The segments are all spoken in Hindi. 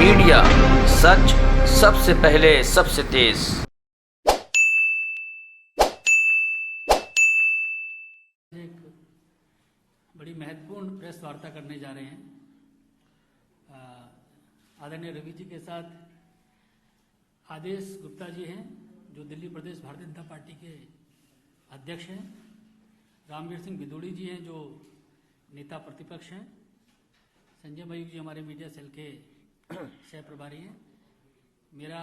मीडिया, सच सबसे पहले सबसे तेज। एक बड़ी महत्वपूर्ण प्रेस वार्ता करने जा रहे हैं। आदरणीय रवि जी के साथ आदेश गुप्ता जी हैं, जो दिल्ली प्रदेश भारतीय जनता पार्टी के अध्यक्ष हैं। रामवीर सिंह बिदुड़ी जी हैं, जो नेता प्रतिपक्ष हैं। संजय मयूख जी हमारे मीडिया सेल के सह प्रभारी हैं। मेरा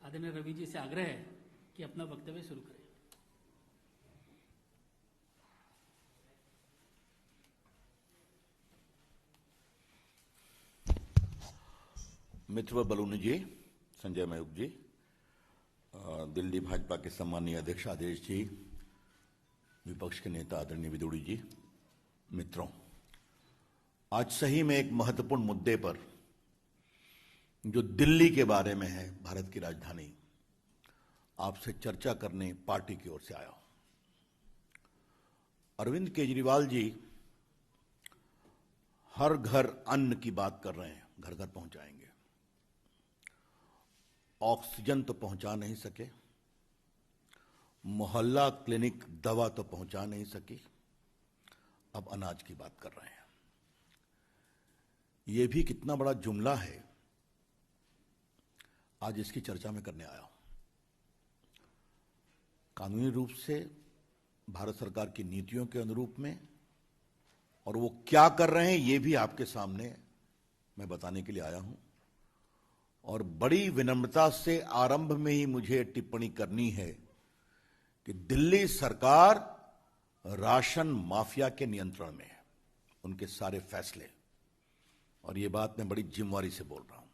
आदरणीय रवि जी से आग्रह है कि अपना वक्तव्य शुरू करें। मित्र बलूनी जी, संजय मयूख जी, दिल्ली भाजपा के सम्मानीय अध्यक्ष आदेश जी, विपक्ष के नेता आदरणीय बिदुड़ी जी, मित्रों, आज सही में एक महत्वपूर्ण मुद्दे पर, जो दिल्ली के बारे में है, भारत की राजधानी, आपसे चर्चा करने पार्टी की ओर से आया हूं। अरविंद केजरीवाल जी हर घर अन्न की बात कर रहे हैं, घर घर पहुंचाएंगे। ऑक्सीजन तो पहुंचा नहीं सके, मोहल्ला क्लिनिक दवा तो पहुंचा नहीं सकी, अब अनाज की बात कर रहे हैं। यह भी कितना बड़ा जुमला है, आज इसकी चर्चा में करने आया हूं। कानूनी रूप से भारत सरकार की नीतियों के अनुरूप में, और वो क्या कर रहे हैं ये भी आपके सामने मैं बताने के लिए आया हूं। और बड़ी विनम्रता से आरंभ में ही मुझे टिप्पणी करनी है कि दिल्ली सरकार राशन माफिया के नियंत्रण में है, उनके सारे फैसले, और ये बात मैं बड़ी जिम्मेवारी से बोल रहा हूं।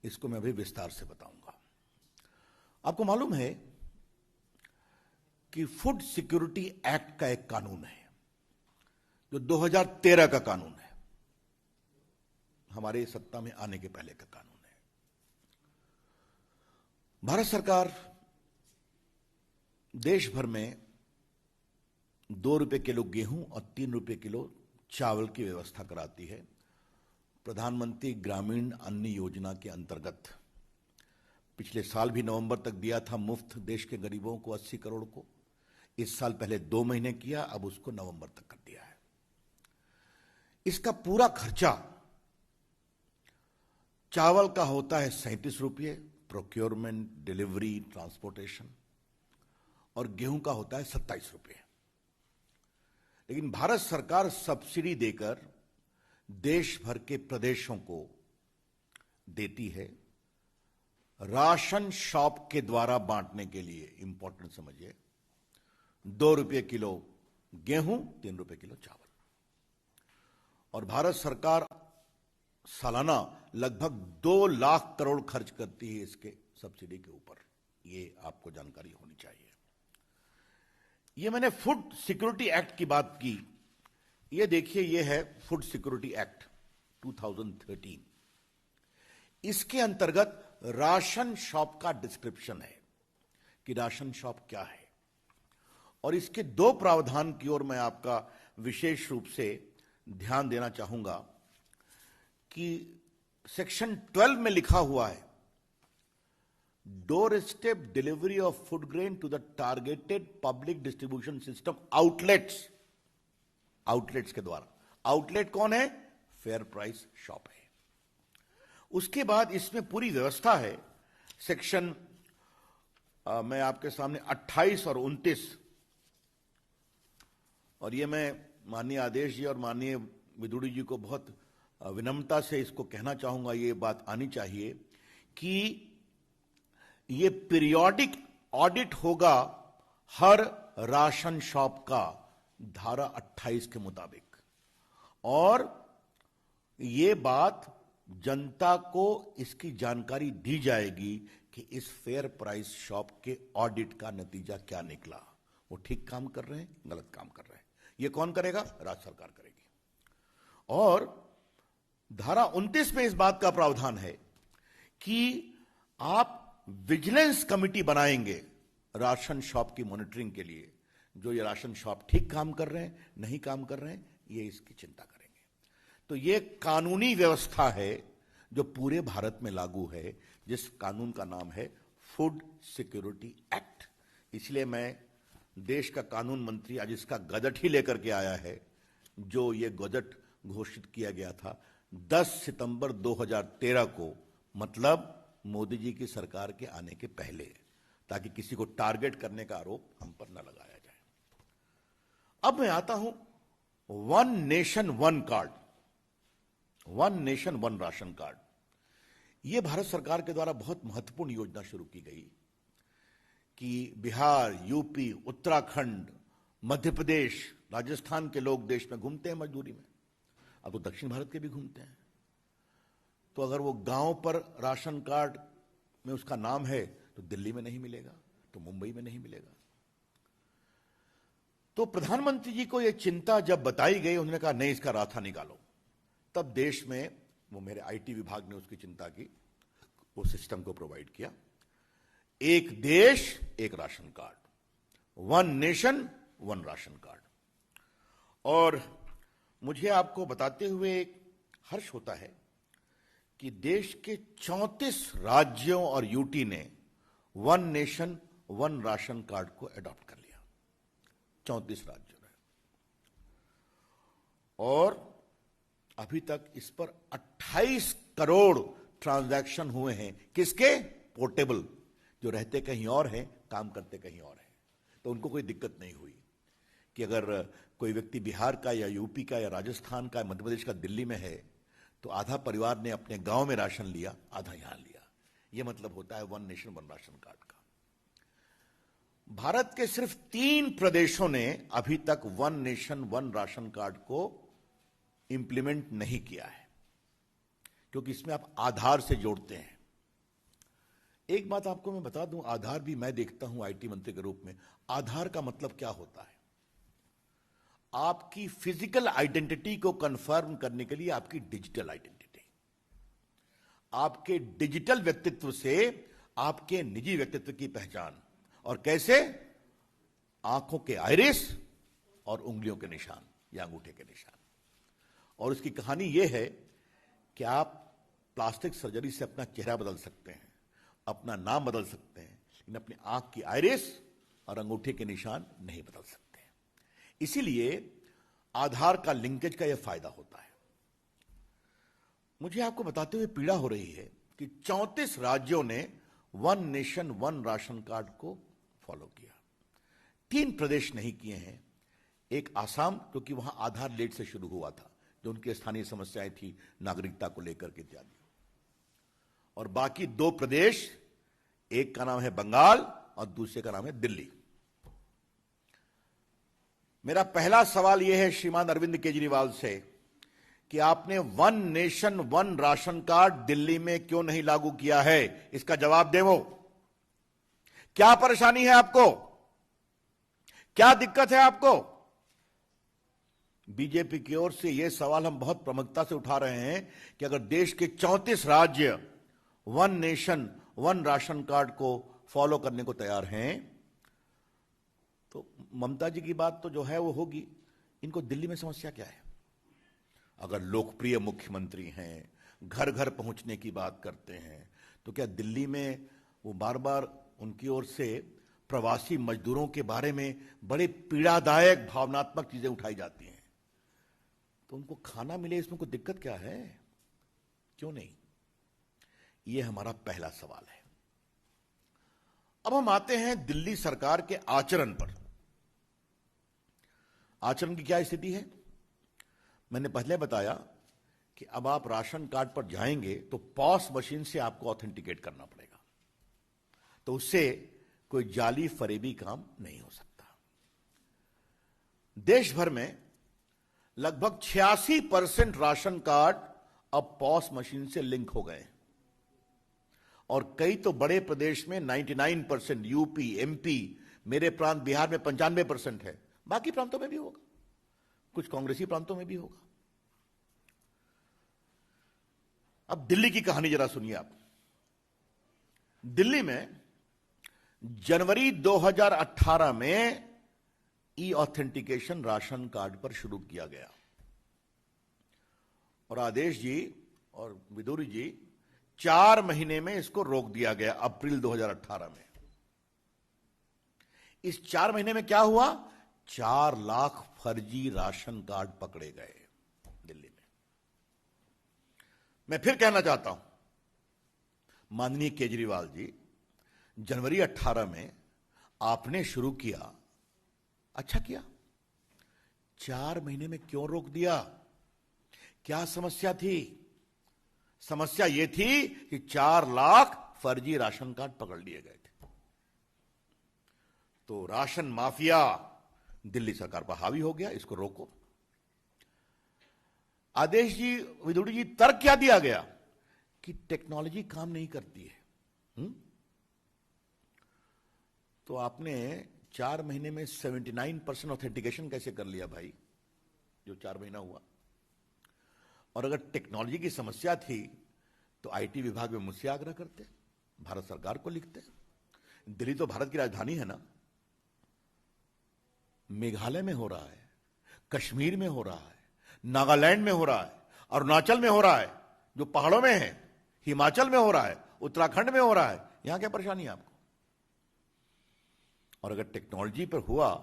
इसको मैं अभी विस्तार से बताऊंगा। आपको मालूम है कि फूड सिक्योरिटी एक्ट का एक कानून है, जो 2013 का कानून है, हमारे सत्ता में आने के पहले का कानून है। भारत सरकार देश भर में 2 रुपए किलो गेहूं और 3 रुपए किलो चावल की व्यवस्था कराती है। प्रधानमंत्री ग्रामीण अन्न योजना के अंतर्गत पिछले साल भी नवंबर तक दिया था मुफ्त देश के गरीबों को 80 करोड़ को। इस साल पहले 2 महीने किया, अब उसको नवंबर तक कर दिया है। इसका पूरा खर्चा चावल का होता है 37 रुपये, प्रोक्योरमेंट, डिलीवरी, ट्रांसपोर्टेशन, और गेहूं का होता है 27 रुपये। लेकिन भारत सरकार सब्सिडी देकर देश भर के प्रदेशों को देती है राशन शॉप के द्वारा बांटने के लिए। इंपॉर्टेंट समझिए, 2 रुपये किलो गेहूं, 3 रुपये किलो चावल। और भारत सरकार सालाना लगभग 2 लाख करोड़ खर्च करती है इसके सब्सिडी के ऊपर। ये आपको जानकारी होनी चाहिए। ये मैंने फूड सिक्योरिटी एक्ट की बात की। ये देखिए, ये है फूड सिक्योरिटी एक्ट 2013। इसके अंतर्गत राशन शॉप का डिस्क्रिप्शन है कि राशन शॉप क्या है, और इसके 2 प्रावधान की ओर मैं आपका विशेष रूप से ध्यान देना चाहूंगा कि सेक्शन 12 में लिखा हुआ है, door step delivery of food grain to the targeted public distribution system outlets. Outlets के द्वारा। आउटलेट कौन है? फेयर प्राइस शॉप है। उसके बाद इसमें पूरी व्यवस्था है। सेक्शन मैं आपके सामने 28 और 29, और ये मैं माननीय आदेश जी और माननीय बिदुड़ी जी को बहुत विनम्रता से इसको कहना चाहूंगा, ये बात आनी चाहिए कि ये पीरियोडिक ऑडिट होगा हर राशन शॉप का, धारा 28 के मुताबिक। और ये बात जनता को इसकी जानकारी दी जाएगी कि इस फेयर प्राइस शॉप के ऑडिट का नतीजा क्या निकला, वो ठीक काम कर रहे हैं, गलत काम कर रहे हैं। ये कौन करेगा? राज्य सरकार करेगी। और धारा 29 में इस बात का प्रावधान है कि आप विजिलेंस कमिटी बनाएंगे राशन शॉप की मॉनिटरिंग के लिए। जो ये राशन शॉप ठीक काम कर रहे हैं, नहीं काम कर रहे हैं, ये इसकी चिंता करेंगे। तो ये कानूनी व्यवस्था है जो पूरे भारत में लागू है, जिस कानून का नाम है फूड सिक्योरिटी एक्ट। इसलिए मैं देश का कानून मंत्री आज इसका गजट ही लेकर के आया है, जो ये गजट घोषित किया गया था 10 सितंबर 2013 को, मतलब मोदी जी की सरकार के आने के पहले, ताकि किसी को टारगेट करने का आरोप हम पर न लगाया जाए। अब मैं आता हूं one nation one card, one nation one ration card. यह भारत सरकार के द्वारा बहुत महत्वपूर्ण योजना शुरू की गई कि बिहार, यूपी, उत्तराखंड, मध्य प्रदेश, राजस्थान के लोग देश में घूमते हैं मजदूरी में, अब तो दक्षिण भारत के भी घूमते हैं। तो अगर वो गांव पर राशन कार्ड में उसका नाम है तो दिल्ली में नहीं मिलेगा, तो मुंबई में नहीं मिलेगा। तो प्रधानमंत्री जी को यह चिंता जब बताई गई, उन्होंने कहा नहीं, इसका रास्ता निकालो। तब देश में वो मेरे आईटी विभाग ने उसकी चिंता की, वो सिस्टम को प्रोवाइड किया। एक देश एक ration card, one nation one ration card. और मुझे आपको बताते हुए हर्ष होता है कि देश के 34 राज्यों और यूटी ने one nation one ration card को अडॉप्ट कर लिया, 34 राज्यों ने। और अभी तक इस पर 28 करोड़ ट्रांजैक्शन हुए हैं। किसके? पोर्टेबल, जो रहते कहीं और हैं, काम करते कहीं और हैं। तो उनको कोई दिक्कत नहीं हुई कि अगर कोई व्यक्ति बिहार का या यूपी का या राजस्थान का, मध्य प्रदेश का दिल्ली में है, तो आधा परिवार ने अपने गांव में राशन लिया, आधा यहां लिया। यह मतलब होता है one nation one ration card का। भारत के सिर्फ 3 प्रदेशों ने अभी तक one nation one ration card को इंप्लीमेंट नहीं किया है, क्योंकि इसमें आप आधार से जोड़ते हैं। एक बात आपको मैं बता दूं, आधार भी मैं देखता हूं आईटी मंत्री के रूप में, आधार का मतलब क्या होता है? आपकी फिजिकल आइडेंटिटी को कंफर्म करने के लिए आपकी डिजिटल आइडेंटिटी, आपके डिजिटल व्यक्तित्व से आपके निजी व्यक्तित्व की पहचान। और कैसे? आंखों के आइरिस और उंगलियों के निशान या अंगूठे के निशान। और उसकी कहानी यह है कि आप प्लास्टिक सर्जरी से अपना चेहरा बदल सकते हैं, अपना नाम बदल सकते हैं, लेकिन अपनी आंख की आइरिस और अंगूठे के निशान नहीं बदल सकते। इसीलिए आधार का लिंकेज का यह फायदा होता है। मुझे आपको बताते हुए पीड़ा हो रही है कि 34 राज्यों ने one nation one ration card को फॉलो किया, 3 प्रदेश नहीं किए हैं। एक आसाम, क्योंकि वहां आधार लेट से शुरू हुआ था, जो उनकी स्थानीय समस्याएं थी नागरिकता को लेकर के इत्यादि। और बाकी 2 प्रदेश, एक का नाम है बंगाल और दूसरे का नाम है दिल्ली। मेरा पहला सवाल यह है श्रीमान अरविंद केजरीवाल से कि आपने one nation one ration card Delhi में क्यों नहीं लागू किया है? इसका जवाब देवो। क्या परेशानी है आपको? क्या दिक्कत है आपको? बीजेपी की ओर से यह सवाल हम बहुत प्रमुखता से उठा रहे हैं कि अगर देश के 34 राज्य one nation one ration card को फॉलो करने को तैयार हैं, तो ममता जी की बात तो जो है वो होगी। इनको दिल्ली में समस्या क्या है? अगर लोकप्रिय मुख्यमंत्री हैं, घर घर पहुंचने की बात करते हैं, तो क्या दिल्ली में वो बार बार उनकी ओर से प्रवासी मजदूरों के बारे में बड़े पीड़ादायक भावनात्मक चीजें उठाई जाती हैं? तो उनको खाना मिले, इसमें कोई दिक्कत क्या है? क्यों नहीं? ये हमारा पहला सवाल है। अब हम आते हैं दिल्ली सरकार के आचरण पर। आचरण की क्या स्थिति है? मैंने पहले बताया कि अब आप राशन कार्ड पर जाएंगे तो पॉस मशीन से आपको ऑथेंटिकेट करना पड़ेगा, तो उससे कोई जाली फरेबी काम नहीं हो सकता। देश भर में लगभग 86% राशन कार्ड अब पॉस मशीन से लिंक हो गए, और कई तो बड़े प्रदेश में 99%, यूपी, एमपी, मेरे प्रांत बिहार में 95% है। बाकी प्रांतों में भी होगा, कुछ कांग्रेसी प्रांतों में भी होगा। अब दिल्ली की कहानी जरा सुनिए आप। दिल्ली में जनवरी 2018 में ई ऑथेंटिकेशन राशन कार्ड पर शुरू किया गया, और आदेश जी और विदुरी जी 4 महीने में इसको रोक दिया गया अप्रैल 2018 में। इस 4 महीने में क्या हुआ? 4 लाख फर्जी राशन कार्ड पकड़े गए दिल्ली में। मैं फिर कहना चाहता हूं, माननीय केजरीवाल जी, जनवरी 18 में आपने शुरू किया, अच्छा किया। 4 महीने में क्यों रोक दिया? क्या समस्या थी? समस्या यह थी कि 4 लाख फर्जी राशन कार्ड पकड़ लिए गए थे। तो राशन माफिया दिल्ली सरकार पर हावी हो गया, इसको रोको। आदेश जी, विदुड़ी जी, तर्क क्या दिया गया? कि टेक्नोलॉजी काम नहीं करती है। तो आपने 4 महीने में 79% ऑथेंटिकेशन कैसे कर लिया भाई, जो 4 महीना हुआ? और अगर टेक्नोलॉजी की समस्या थी तो आईटी विभाग में मुझसे आग्रह करते, भारत सरकार को लिखते। दिल्ली तो भारत की राजधानी है ना। मेघालय में हो रहा है, कश्मीर में हो रहा है, नागालैंड में हो रहा है, अरुणाचल में हो रहा है, जो पहाड़ों में है, हिमाचल में हो रहा है, उत्तराखंड में हो रहा है। यहां क्या परेशानी है आपको? और अगर टेक्नोलॉजी पर हुआ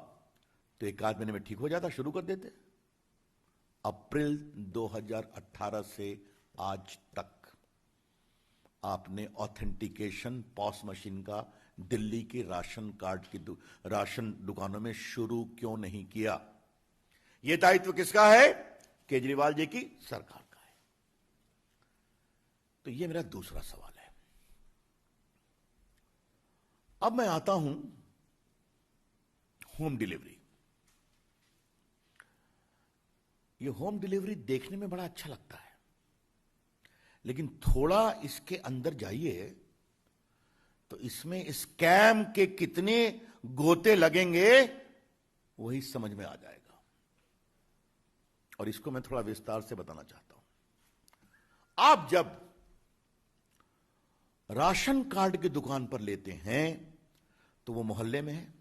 तो 1 आध महीने में ठीक हो जाता, शुरू कर देते। अप्रैल 2018 से आज तक आपने ऑथेंटिकेशन पॉस मशीन का दिल्ली के राशन कार्ड की राशन दुकानों में शुरू क्यों नहीं किया? यह दायित्व किसका है? केजरीवाल जी की सरकार का है। तो यह मेरा दूसरा सवाल है। अब मैं आता हूं होम डिलीवरी। ये होम डिलीवरी देखने में बड़ा अच्छा लगता है, लेकिन थोड़ा इसके अंदर जाइए तो इसमें स्कैम के कितने गोते लगेंगे वही समझ में आ जाएगा। और इसको मैं थोड़ा विस्तार से बताना चाहता हूं। आप जब राशन कार्ड की दुकान पर लेते हैं तो वो मोहल्ले में है,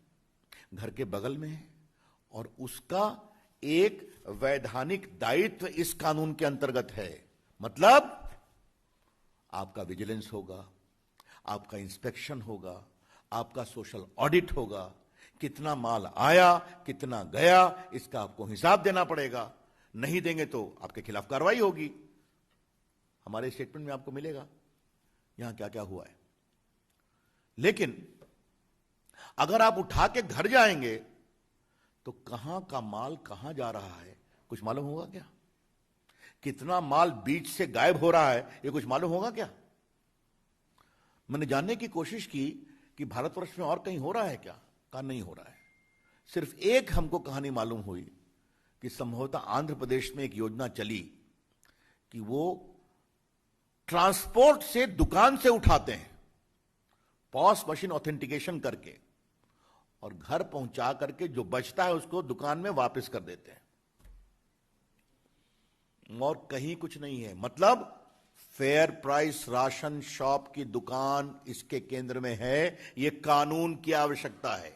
घर के बगल में है, और उसका एक वैधानिक दायित्व इस कानून के अंतर्गत है। मतलब आपका विजिलेंस होगा, आपका इंस्पेक्शन होगा, आपका सोशल ऑडिट होगा, कितना माल आया, कितना गया, इसका आपको हिसाब देना पड़ेगा। नहीं देंगे तो आपके खिलाफ कार्रवाई होगी। हमारे स्टेटमेंट में आपको मिलेगा यहां क्या क्या हुआ है। लेकिन अगर आप उठा के घर जाएंगे तो कहां का माल कहां जा रहा है कुछ मालूम होगा क्या? कितना माल बीच से गायब हो रहा है ये कुछ मालूम होगा क्या? मैंने जानने की कोशिश की कि भारतवर्ष में और कहीं हो रहा है क्या? कहा नहीं हो रहा है। सिर्फ एक हमको कहानी मालूम हुई कि संभवतः आंध्र प्रदेश में एक योजना चली कि वो ट्रांसपोर्ट से दुकान से उठाते हैं, पॉस मशीन ऑथेंटिकेशन करके, और घर पहुंचा करके जो बचता है उसको दुकान में वापस कर देते हैं। और कहीं कुछ नहीं है। मतलब फेयर प्राइस राशन शॉप की दुकान इसके केंद्र में है। यह कानून की आवश्यकता है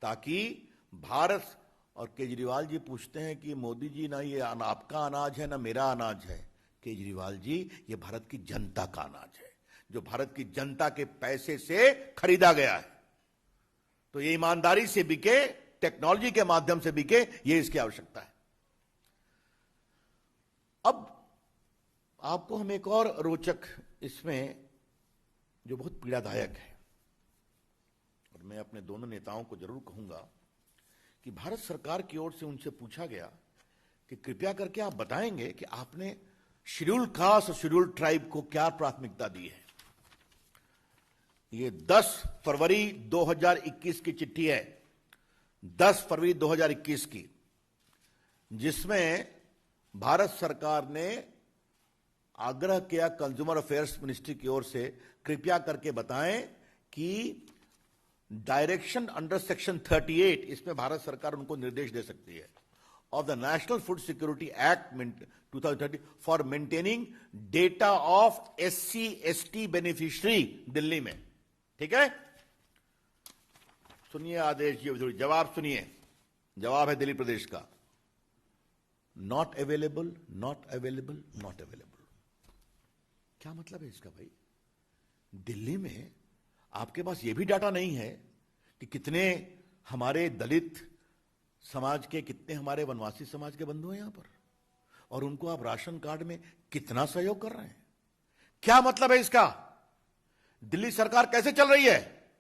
ताकि भारत, और केजरीवाल जी पूछते हैं कि मोदी जी ना ये आपका अनाज है ना मेरा अनाज है। केजरीवाल जी ये भारत की जनता का अनाज है जो भारत की जनता के पैसे से खरीदा गया है। तो ये ईमानदारी से बिके, टेक्नोलॉजी के माध्यम से बिके, ये इसकी आवश्यकता है। अब आपको हम एक और रोचक इसमें जो बहुत पीड़ादायक है, और मैं अपने दोनों नेताओं को जरूर कहूंगा कि भारत सरकार की ओर से उनसे पूछा गया कि कृपया करके आप बताएंगे कि आपने शेड्यूल कास्ट और शेड्यूल ट्राइब को क्या प्राथमिकता दी है। ये 10 फरवरी 2021 की चिट्ठी है, 10 फरवरी 2021 की, जिसमें भारत सरकार ने आग्रह किया कंज्यूमर अफेयर्स मिनिस्ट्री की ओर से, कृपया करके बताएं कि डायरेक्शन अंडर सेक्शन 38, इसमें भारत सरकार उनको निर्देश दे सकती है, of the national food security act 2030 for maintaining data of SC/ST beneficiary Delhi में। ठीक है, सुनिए आदेश जी, जवाब सुनिए। जवाब है दिल्ली प्रदेश का, not available, not available, not available. क्या मतलब है इसका भाई? दिल्ली में आपके पास यह भी डाटा नहीं है कि कितने हमारे दलित समाज के, कितने हमारे वनवासी समाज के बंधु हैं यहां पर, और उनको आप राशन कार्ड में कितना सहयोग कर रहे हैं? क्या मतलब है इसका? दिल्ली सरकार कैसे चल रही है?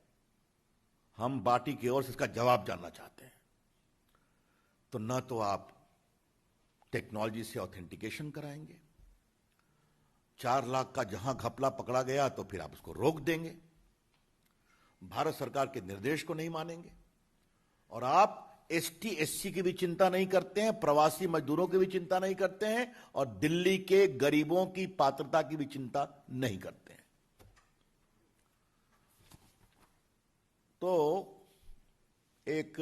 हम पार्टी की ओर से इसका जवाब जानना चाहते हैं। तो ना तो आप टेक्नोलॉजी से ऑथेंटिकेशन कराएंगे, 4 लाख का जहां घपला पकड़ा गया तो फिर आप उसको रोक देंगे, भारत सरकार के निर्देश को नहीं मानेंगे, और आप एसटी एससी की भी चिंता नहीं करते हैं, प्रवासी मजदूरों की भी चिंता नहीं करते हैं, और दिल्ली के गरीबों की पात्रता की भी चिंता नहीं करते हैं। तो एक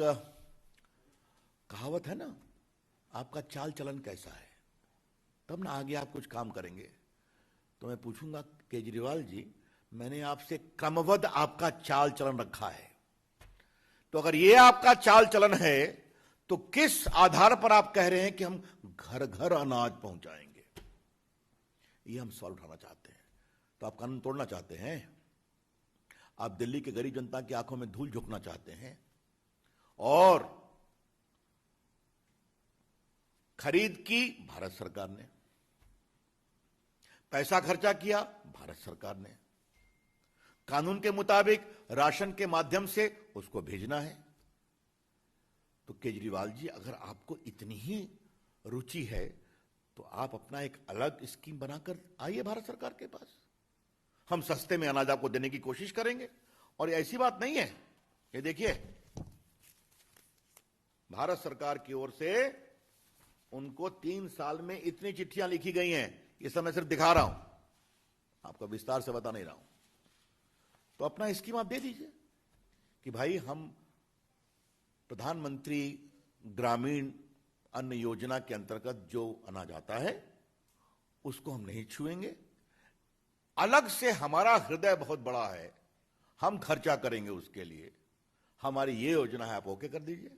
कहावत है ना, आपका चाल चलन कैसा है, तब ना आगे आप कुछ काम करेंगे। तो मैं पूछूंगा केजरीवाल जी, मैंने आपसे क्रमबद्ध आपका चाल चलन रखा है, तो अगर ये आपका चाल चलन है तो किस आधार पर आप कह रहे हैं कि हम घर घर अनाज पहुंचाएंगे? ये हम सवाल उठाना चाहते हैं। तो आप कानून तोड़ना चाहते हैं, आप दिल्ली के गरीब जनता की आंखों में धूल झोंकना चाहते हैं, और खरीद की भारत सरकार ने, पैसा खर्चा किया भारत सरकार ने, कानून के मुताबिक राशन के माध्यम से उसको भेजना है। तो केजरीवाल जी, अगर आपको इतनी ही रुचि है तो आप अपना एक अलग स्कीम बनाकर आइए भारत सरकार के पास, हम सस्ते में अनाज आपको देने की कोशिश करेंगे। और ऐसी बात नहीं है, ये देखिए भारत सरकार की ओर से उनको 3 साल में इतनी चिट्ठियां लिखी गई हैं, ये सब मैं सिर्फ दिखा रहा हूं, आपको विस्तार से बता नहीं रहा हूं। तो अपना स्कीम आप दे दीजिए कि भाई हम प्रधानमंत्री ग्रामीण अन्न योजना के अंतर्गत जो अनाज आता है उसको हम नहीं छुएंगे, अलग से हमारा हृदय बहुत बड़ा है, हम खर्चा करेंगे उसके लिए, हमारी ये योजना है, आप ओके कर दीजिए।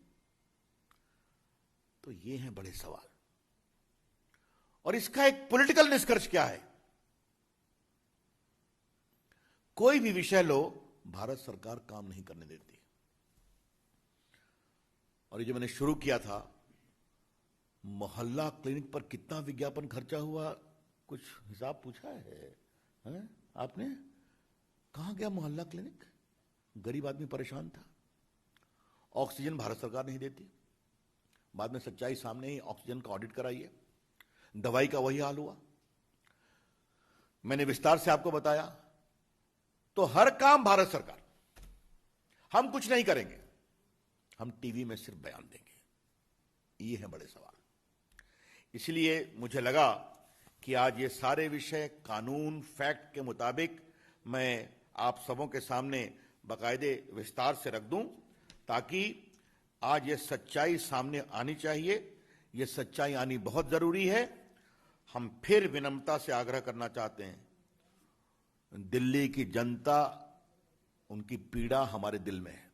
तो ये हैं बड़े सवाल, और इसका एक पॉलिटिकल निष्कर्ष क्या है? कोई भी विषय लो, भारत सरकार काम नहीं करने देती। और ये जो मैंने शुरू किया था, मोहल्ला क्लिनिक पर कितना विज्ञापन खर्चा हुआ, कुछ हिसाब पूछा है आपने? कहां गया मोहल्ला क्लिनिक? गरीब आदमी परेशान था। ऑक्सीजन भारत सरकार नहीं देती, बाद में सच्चाई सामने ही, ऑक्सीजन का ऑडिट कराइए, दवाई का वही हाल हुआ, मैंने विस्तार से आपको बताया। तो हर काम भारत सरकार, हम कुछ नहीं करेंगे, हम टीवी में सिर्फ बयान देंगे। ये हैं बड़े सवाल। इसलिए मुझे लगा कि आज ये सारे विषय कानून, फैक्ट के मुताबिक मैं आप सबों के सामने बाकायदे विस्तार से रख दूं, ताकि आज ये सच्चाई सामने आनी चाहिए। ये सच्चाई आनी बहुत जरूरी है। हम फिर विनम्रता से आग्रह करना चाहते हैं, दिल्ली की जनता, उनकी पीड़ा हमारे दिल में है,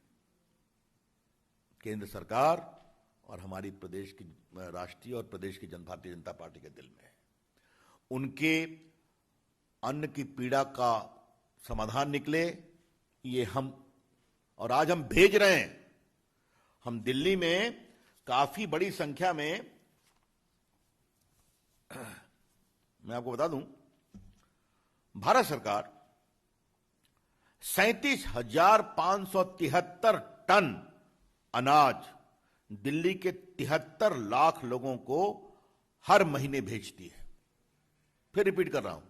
केंद्र सरकार और हमारी प्रदेश की राष्ट्रीय और प्रदेश की भारतीय जनता पार्टी के दिल में है। उनके अन्न की पीड़ा का समाधान निकले, ये हम, और आज हम भेज रहे हैं। हम दिल्ली में काफी बड़ी संख्या में, मैं आपको बता दूं, भारत सरकार 37,573 टन अनाज दिल्ली के 73 लाख लोगों को हर महीने भेजती है। फिर रिपीट कर रहा हूं,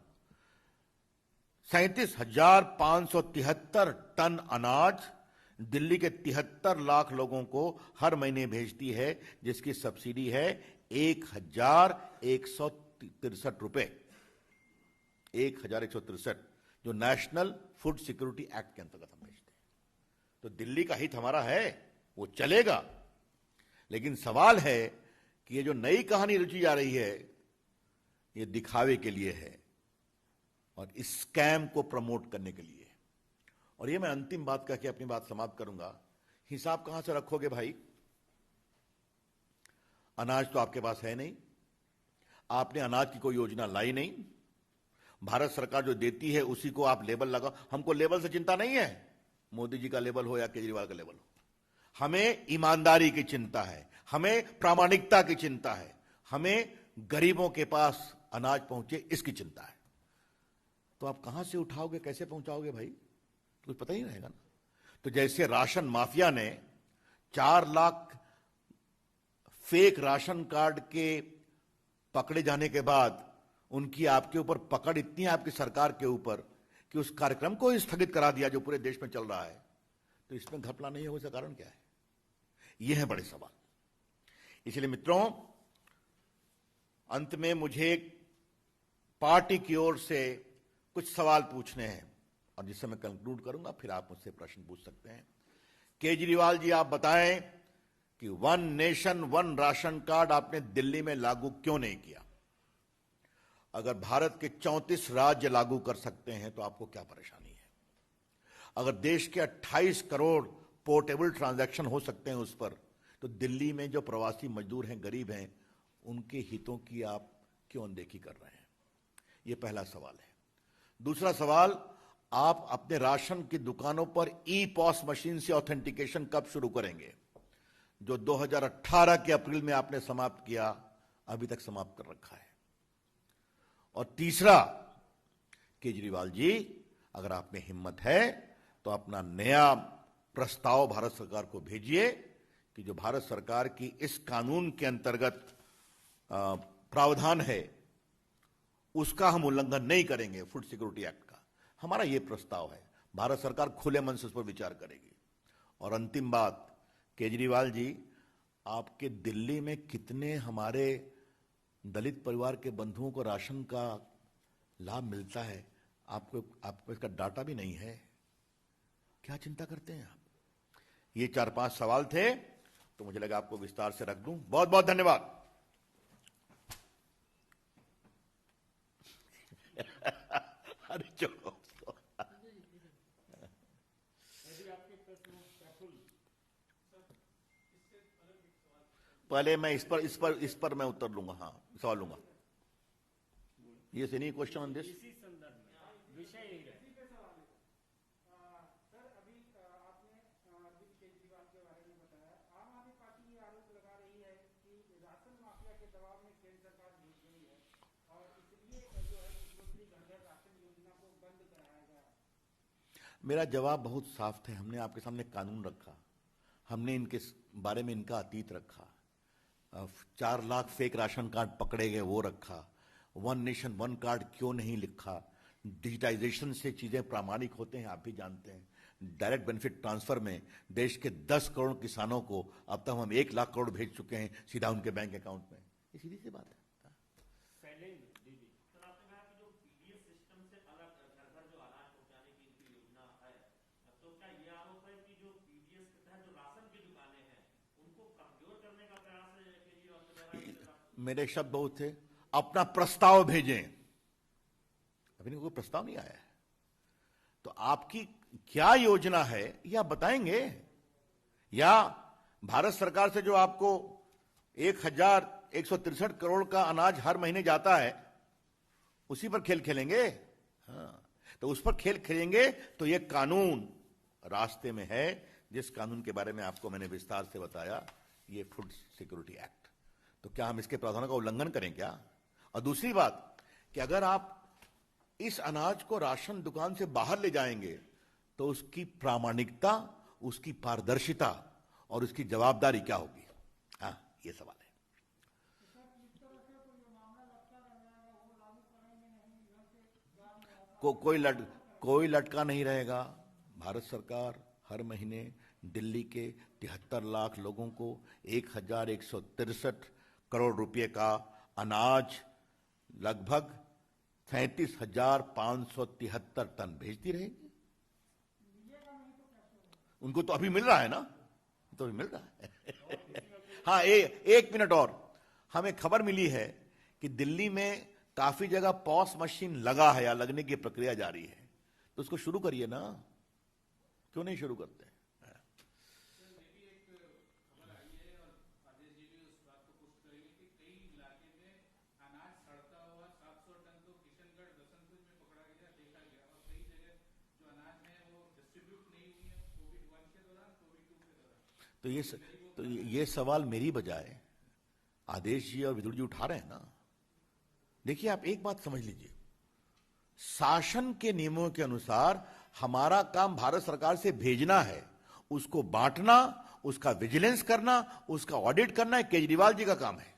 37,573 टन अनाज दिल्ली के 73 लाख लोगों को हर महीने भेजती है, जिसकी सब्सिडी है 1,163 रुपए, 1,163, जो नेशनल फूड सिक्योरिटी एक्ट के अंतर्गत हम भेजते हैं। तो दिल्ली का हित हमारा है, वो चलेगा। लेकिन सवाल है कि ये जो नई कहानी रची जा रही है, ये दिखावे के लिए है और इस स्कैम को प्रमोट करने के लिए। और ये मैं अंतिम बात कह के अपनी बात समाप्त करूंगा। हिसाब कहां से रखोगे भाई? अनाज तो आपके पास है नहीं, आपने अनाज की कोई योजना लाई नहीं, भारत सरकार जो देती है उसी को आप लेबल लगाओ। हमको लेबल से चिंता नहीं है, मोदी जी का लेबल हो या केजरीवाल का लेबल हो। हमें ईमानदारी की चिंता है, हमें प्रामाणिकता की चिंता है, हमें गरीबों के पास अनाज पहुंचे इसकी चिंता है। तो आप कहां से उठाओगे, कैसे पहुंचाओगे भाई, कुछ पता ही रहेगा ना। तो जैसे राशन माफिया ने 4 लाख फेक राशन कार्ड के पकड़े जाने के बाद उनकी आपके ऊपर पकड़ इतनी है आपकी सरकार के ऊपर कि उस कार्यक्रम को स्थगित करा दिया जो पूरे देश में चल रहा है, तो इसमें घपला नहीं हो, इसका कारण क्या है? यह है बड़े सवाल। इसलिए मित्रों, अंत में मुझे पार्टी की ओर से कुछ सवाल पूछने हैं और जिससे मैं कंक्लूड करूंगा, फिर आप मुझसे प्रश्न पूछ सकते हैं। केजरीवाल जी, आप बताएं कि 1 नेशन 1 राशन कार्ड आपने दिल्ली में लागू क्यों नहीं किया? अगर भारत के 34 राज्य लागू कर सकते हैं तो आपको क्या परेशानी है? अगर देश के 28 करोड़ पोर्टेबल ट्रांजैक्शन हो सकते हैं उस पर, तो दिल्ली में जो प्रवासी मजदूर हैं, गरीब हैं, उनके हितों की आप क्यों अनदेखी कर रहे हैं? यह पहला सवाल है। दूसरा सवाल, आप अपने राशन की दुकानों पर ई पॉस मशीन से ऑथेंटिकेशन कब शुरू करेंगे? जो 2018 के अप्रैल में आपने समाप्त किया, अभी तक समाप्त कर रखा है। और तीसरा, केजरीवाल जी, अगर आप में हिम्मत है तो अपना नया प्रस्ताव भारत सरकार को भेजिए कि जो भारत सरकार की इस कानून के अंतर्गत प्रावधान है उसका हम उल्लंघन नहीं करेंगे, फूड सिक्योरिटी एक्ट का। हमारा यह प्रस्ताव है, भारत सरकार खुले मन से उस पर विचार करेगी। और अंतिम बात, केजरीवाल जी, आपके दिल्ली में कितने हमारे दलित परिवार के बंधुओं को राशन का लाभ मिलता है? आपको इसका डाटा भी नहीं है। क्या चिंता करते हैं आप? ये 4-5 सवाल थे, तो मुझे लगा आपको विस्तार से रख दूं। बहुत बहुत धन्यवाद। अरे चलो, पहले मैं इस पर मैं उत्तर लूंगा। हाँ, सवाल लूंगा। ये से नहीं क्वेश्चन ऑन दिस। विषय यही है। सर, अभी आपने अरविंद केजरीवाल के बारे में बताया। आम आदमी पार्टी ये आरोप लगा रही है कि राशन माफिया के दबाव में केंद्र सरकार जुट गई है और इसलिए जो है मुख्यमंत्री घर घर राशन योजना को बंद कराया गया। मेरा जवाब बहुत साफ है। हमने आपके सामने कानून रखा, हमने इनके बारे में इनका अतीत रखा, 4 लाख फेक राशन कार्ड पकड़े गए वो रखा, 1 नेशन 1 कार्ड क्यों नहीं लिखा, डिजिटाइजेशन से चीजें प्रामाणिक होते हैं, आप भी जानते हैं। डायरेक्ट बेनिफिट ट्रांसफर में देश के 10 करोड़ किसानों को अब तक हम 1 लाख करोड़ भेज चुके हैं सीधा उनके बैंक अकाउंट में। ये सीधी सी बात है। मेरे शब्द बहुत थे, अपना प्रस्ताव भेजें। अभी कोई प्रस्ताव नहीं आया है, तो आपकी क्या योजना है यह बताएंगे, या भारत सरकार से जो आपको 1163 करोड़ का अनाज हर महीने जाता है उसी पर खेल खेलेंगे? हाँ, तो उस पर खेल खेलेंगे तो यह कानून रास्ते में है, जिस कानून के बारे में आपको मैंने विस्तार से बताया, ये फूड सिक्योरिटी एक्ट। तो क्या हम इसके प्रावधानों का उल्लंघन करें क्या? और दूसरी बात कि अगर आप इस अनाज को राशन दुकान से बाहर ले जाएंगे तो उसकी प्रामाणिकता, उसकी पारदर्शिता और उसकी जवाबदारी क्या होगी? हाँ, ये सवाल है। कोई लटका नहीं रहेगा। भारत सरकार हर महीने दिल्ली के 73 लाख लोगों को 1163 करोड़ रुपए का अनाज, लगभग 37,573 टन भेजती रहेगी। उनको तो अभी मिल रहा है ना, तो अभी मिल रहा है। हाँ, एक मिनट और, हमें खबर मिली है कि दिल्ली में काफी जगह पॉस मशीन लगा है या लगने की प्रक्रिया जारी है, तो उसको शुरू करिए ना, क्यों नहीं शुरू करते? तो ये सवाल मेरी बजाय आदेश जी और विदुर जी उठा रहे हैं ना। देखिए, आप एक बात समझ लीजिए, शासन के नियमों के अनुसार हमारा काम भारत सरकार से भेजना है, उसको बांटना, उसका विजिलेंस करना, उसका ऑडिट करना केजरीवाल जी का काम है,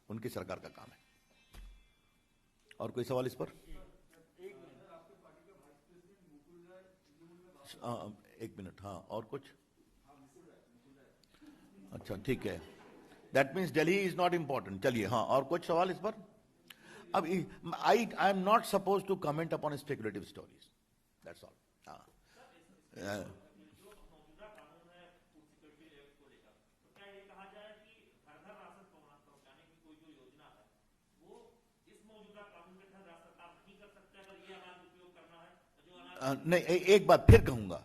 उनकी सरकार का काम है। और कोई सवाल इस पर? एक मिनट, हाँ, और कुछ? अच्छा, ठीक है, that means Delhi is not important. चलिए, हाँ, और कुछ सवाल इस पर? अब I am not suppose to comment upon speculative stories, that's all. नहीं, एक बात फिर कहूंगा,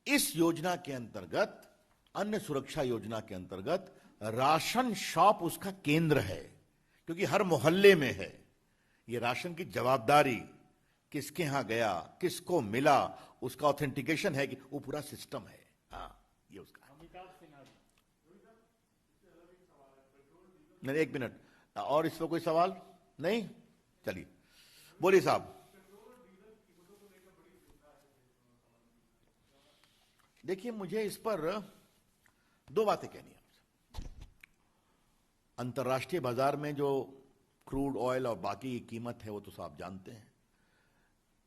इस योजना के अंतर्गत, अन्न सुरक्षा योजना के अंतर्गत, राशन शॉप उसका केंद्र है, क्योंकि हर मोहल्ले में है। ये राशन की जवाबदारी, किसके यहां गया, किसको मिला, उसका ऑथेंटिकेशन है, कि वो पूरा सिस्टम है। हाँ, ये उसका है। नहीं, एक मिनट, और इस पर कोई सवाल नहीं? चलिए, बोलिए साहब। देखिए, मुझे इस पर दो बातें कहनी है। अंतर्राष्ट्रीय बाजार में जो क्रूड ऑयल और बाकी की कीमत है वो तो आप जानते हैं।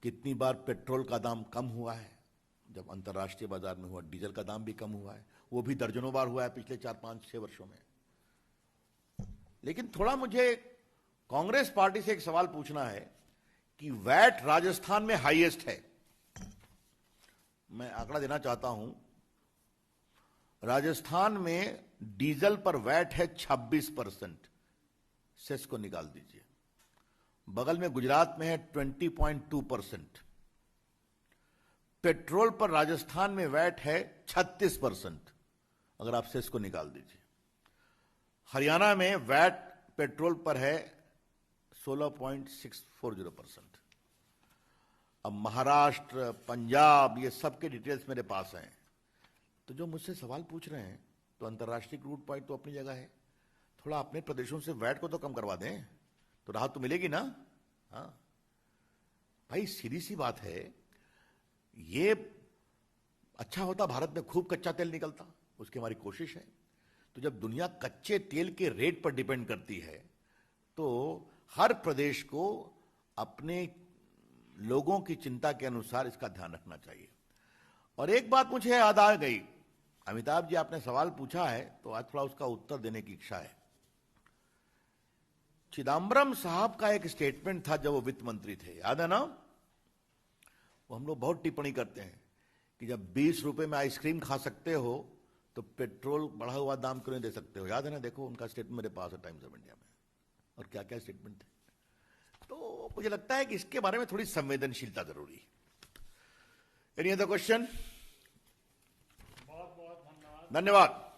कितनी बार पेट्रोल का दाम कम हुआ है, जब अंतर्राष्ट्रीय बाजार में हुआ, डीजल का दाम भी कम हुआ है, वो भी दर्जनों बार हुआ है पिछले 4-5-6 वर्षों में। लेकिन थोड़ा मुझे कांग्रेस पार्टी से एक सवाल पूछना है कि वैट राजस्थान में हाईएस्ट है। मैं आंकड़ा देना चाहता हूं, राजस्थान में डीजल पर वैट है 26%, सेस को निकाल दीजिए। बगल में गुजरात में है 20.2%। पेट्रोल पर राजस्थान में वैट है 36%, अगर आप सेस को निकाल दीजिए। हरियाणा में वैट पेट्रोल पर है 16.640%। अब महाराष्ट्र, पंजाब, ये सब के डिटेल्स मेरे पास हैं। तो जो मुझसे सवाल पूछ रहे हैं, तो अंतर्राष्ट्रीय क्रूड पॉइंट तो अपनी जगह है, थोड़ा अपने प्रदेशों से वैट को तो कम करवा दें, तो राहत तो मिलेगी ना। हाँ भाई, सीधी सी बात है। ये अच्छा होता भारत में खूब कच्चा तेल निकलता, उसकी हमारी कोशिश है। तो जब दुनिया कच्चे तेल के रेट पर डिपेंड करती है, तो हर प्रदेश को अपने लोगों की चिंता के अनुसार इसका ध्यान रखना चाहिए। और एक बात मुझे याद आ गई, अमिताभ जी, आपने सवाल पूछा है तो आज थोड़ा उसका उत्तर देने की इच्छा है। चिदम्बरम साहब का एक स्टेटमेंट था जब वो वित्त मंत्री थे, याद है ना? वो हम लोग बहुत टिप्पणी करते हैं कि जब 20 रुपए में आइसक्रीम खा सकते हो तो पेट्रोल बढ़ा हुआ दाम क्यों नहीं दे सकते हो? याद है ना? देखो, उनका स्टेटमेंट मेरे पास है, टाइम्स ऑफ इंडिया में, और क्या क्या स्टेटमेंट थे। तो मुझे लगता है कि इसके बारे में थोड़ी संवेदनशीलता जरूरी है। Any other question? बहुत बहुत धन्यवाद। धन्यवाद।